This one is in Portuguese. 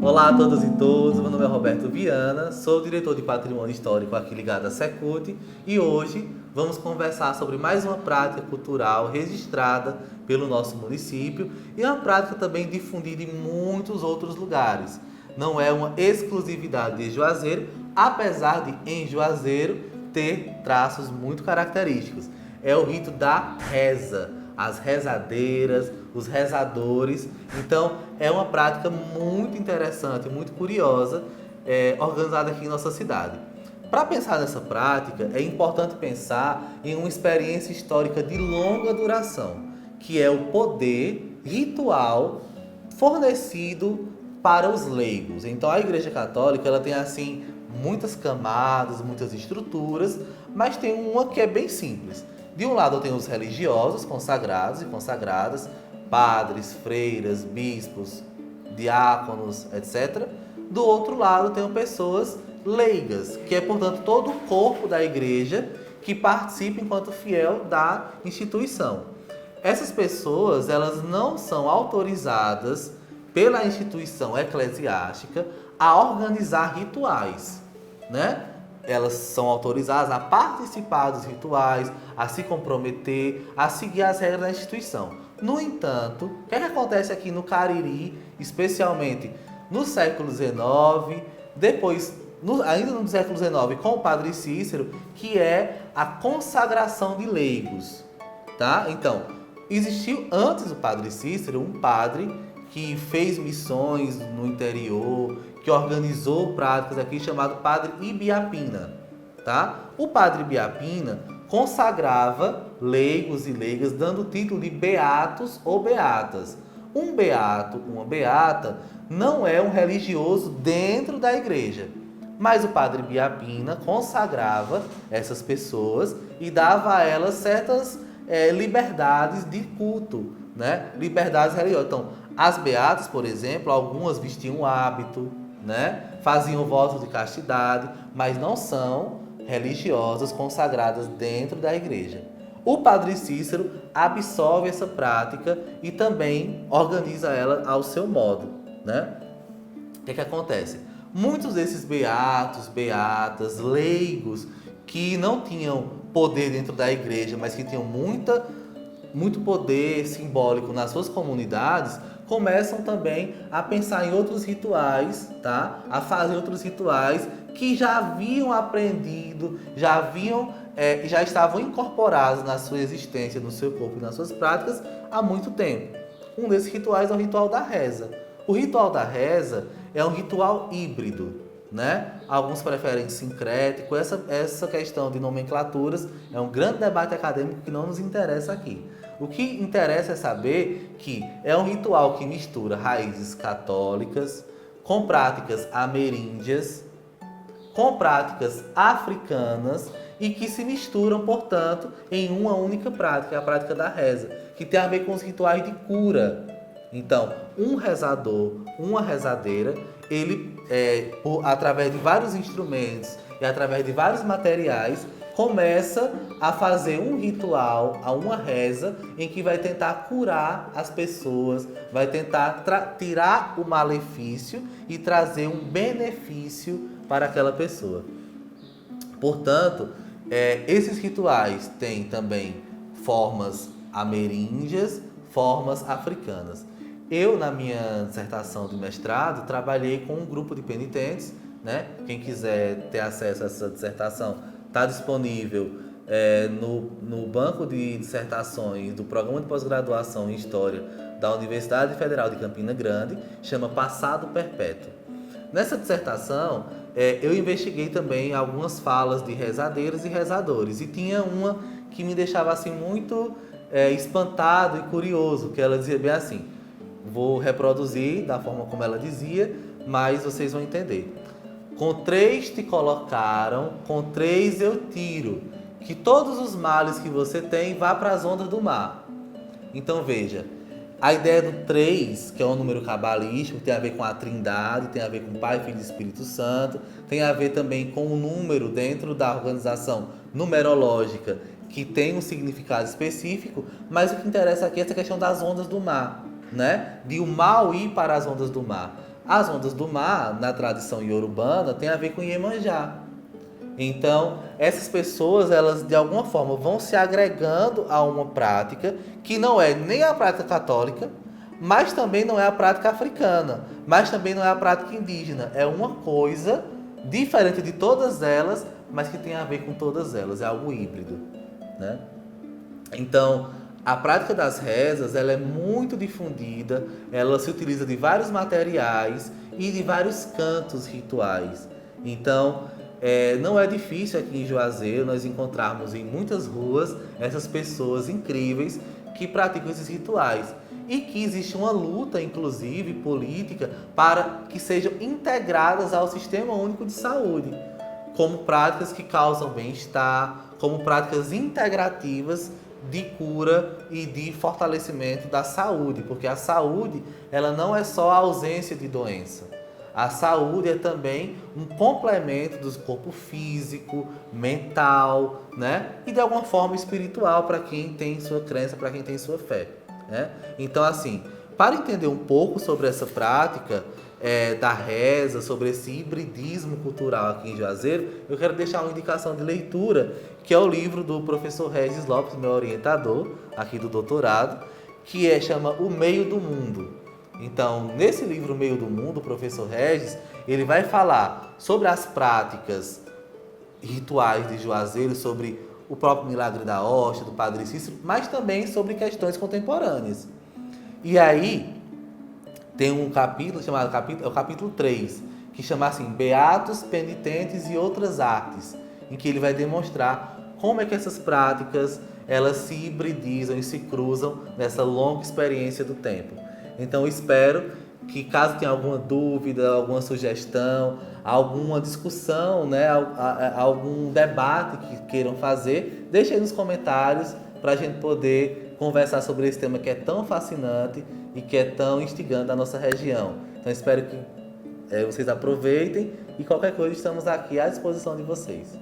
Olá a todas e todos, meu nome é Roberto Viana, sou diretor de Patrimônio Histórico aqui ligado à Secult e hoje vamos conversar sobre mais uma prática cultural registrada pelo nosso município e uma prática também difundida em muitos outros lugares. Não é uma exclusividade de Juazeiro, apesar de em Juazeiro ter traços muito característicos. É o rito da reza, as rezadeiras, os rezadores. Então, é uma prática muito interessante, muito curiosa, organizada aqui em nossa cidade. Para pensar nessa prática, é importante pensar em uma experiência histórica de longa duração, que é o poder ritual fornecido para os leigos. Então, a Igreja Católica ela tem assim muitas camadas, muitas estruturas, mas tem uma que é bem simples. De um lado, eu tenho os religiosos, consagrados e consagradas, padres, freiras, bispos, diáconos, etc. Do outro lado, tenho pessoas leigas, que é, portanto, todo o corpo da igreja que participa enquanto fiel da instituição. Essas pessoas, elas não são autorizadas pela instituição eclesiástica a organizar rituais, né? Elas são autorizadas a participar dos rituais, a se comprometer, a seguir as regras da instituição. No entanto, o que acontece aqui no Cariri, especialmente no século XIX, depois, ainda no século XIX, com o Padre Cícero, que é a consagração de leigos, tá? Então, existiu antes do Padre Cícero um padre que fez missões no interior, que organizou práticas aqui, chamado Padre Ibiapina, tá? O Padre Ibiapina consagrava leigos e leigas, dando o título de beatos ou beatas. Um beato, uma beata, não é um religioso dentro da igreja, mas o Padre Ibiapina consagrava essas pessoas e dava a elas certas liberdades de culto, né? Liberdades religiosas. Então, as beatas, por exemplo, algumas vestiam hábito, né? Faziam votos de castidade, mas não são religiosas consagradas dentro da igreja. O Padre Cícero absorve essa prática e também organiza ela ao seu modo, né? O que acontece? Muitos desses beatos, beatas, leigos que não tinham poder dentro da igreja, mas que tinham muito poder simbólico nas suas comunidades, começam também a pensar em outros rituais, tá? A fazer outros rituais que já haviam aprendido, já estavam incorporados na sua existência, no seu corpo e nas suas práticas há muito tempo. Um desses rituais é o ritual da reza. O ritual da reza é um ritual híbrido, né? Alguns preferem sincrético. Essa questão de nomenclaturas é um grande debate acadêmico que não nos interessa aqui. O que interessa é saber que é um ritual que mistura raízes católicas com práticas ameríndias, com práticas africanas e que se misturam, portanto, em uma única prática, a prática da reza, que tem a ver com os rituais de cura. Então, um rezador, uma rezadeira, ele, através de vários instrumentos e através de vários materiais, começa a fazer um ritual, uma reza, em que vai tentar curar as pessoas, vai tentar tirar o malefício e trazer um benefício para aquela pessoa. Portanto, esses rituais têm também formas ameríndias, formas africanas. Eu, na minha dissertação de mestrado, trabalhei com um grupo de penitentes, né? Quem quiser ter acesso a essa dissertação, está disponível no banco de dissertações do Programa de Pós-Graduação em História da Universidade Federal de Campina Grande, chama Passado Perpétuo. Nessa dissertação, eu investiguei também algumas falas de rezadeiras e rezadores, e tinha uma que me deixava assim muito espantado e curioso, que ela dizia bem assim, vou reproduzir da forma como ela dizia, mas vocês vão entender. Com 3 te colocaram, com 3 eu tiro, que todos os males que você tem vá para as ondas do mar. Então veja, a ideia do 3, que é um número cabalístico, tem a ver com a Trindade, tem a ver com Pai, Filho e Espírito Santo, tem a ver também com o número dentro da organização numerológica, que tem um significado específico, mas o que interessa aqui é essa questão das ondas do mar, né? De o mal ir para as ondas do mar. As ondas do mar, na tradição iorubana, tem a ver com Iemanjá. Então, essas pessoas, elas de alguma forma vão se agregando a uma prática que não é nem a prática católica, mas também não é a prática africana, mas também não é a prática indígena. É uma coisa diferente de todas elas, mas que tem a ver com todas elas. É algo híbrido, né? Então, a prática das rezas, ela é muito difundida, ela se utiliza de vários materiais e de vários cantos rituais. Então, não é difícil aqui em Juazeiro nós encontrarmos em muitas ruas essas pessoas incríveis que praticam esses rituais. E que existe uma luta, inclusive, política, para que sejam integradas ao Sistema Único de Saúde, como práticas que causam bem-estar, como práticas integrativas de cura e de fortalecimento da saúde, porque a saúde, ela não é só a ausência de doença. A saúde é também um complemento do corpo físico, mental, né? E de alguma forma espiritual para quem tem sua crença, para quem tem sua fé, né? Então, assim, para entender um pouco sobre essa prática da reza, sobre esse hibridismo cultural aqui em Juazeiro, eu quero deixar uma indicação de leitura, que é o livro do professor Regis Lopes, meu orientador aqui do doutorado, que chama O Meio do Mundo. Então, nesse livro Meio do Mundo, o professor Regis, ele vai falar sobre as práticas rituais de Juazeiro, sobre o próprio milagre da hóstia, do Padre Cícero, mas também sobre questões contemporâneas. E aí, tem um capítulo chamado é o capítulo 3, que chama assim, Beatos, Penitentes e Outras Artes, em que ele vai demonstrar como é que essas práticas, elas se hibridizam e se cruzam nessa longa experiência do tempo. Então, eu espero que, caso tenha alguma dúvida, alguma sugestão, alguma discussão, né, algum debate que queiram fazer, deixem aí nos comentários para a gente poder conversar sobre esse tema que é tão fascinante e que é tão instigante da nossa região. Então, espero que vocês aproveitem e qualquer coisa estamos aqui à disposição de vocês.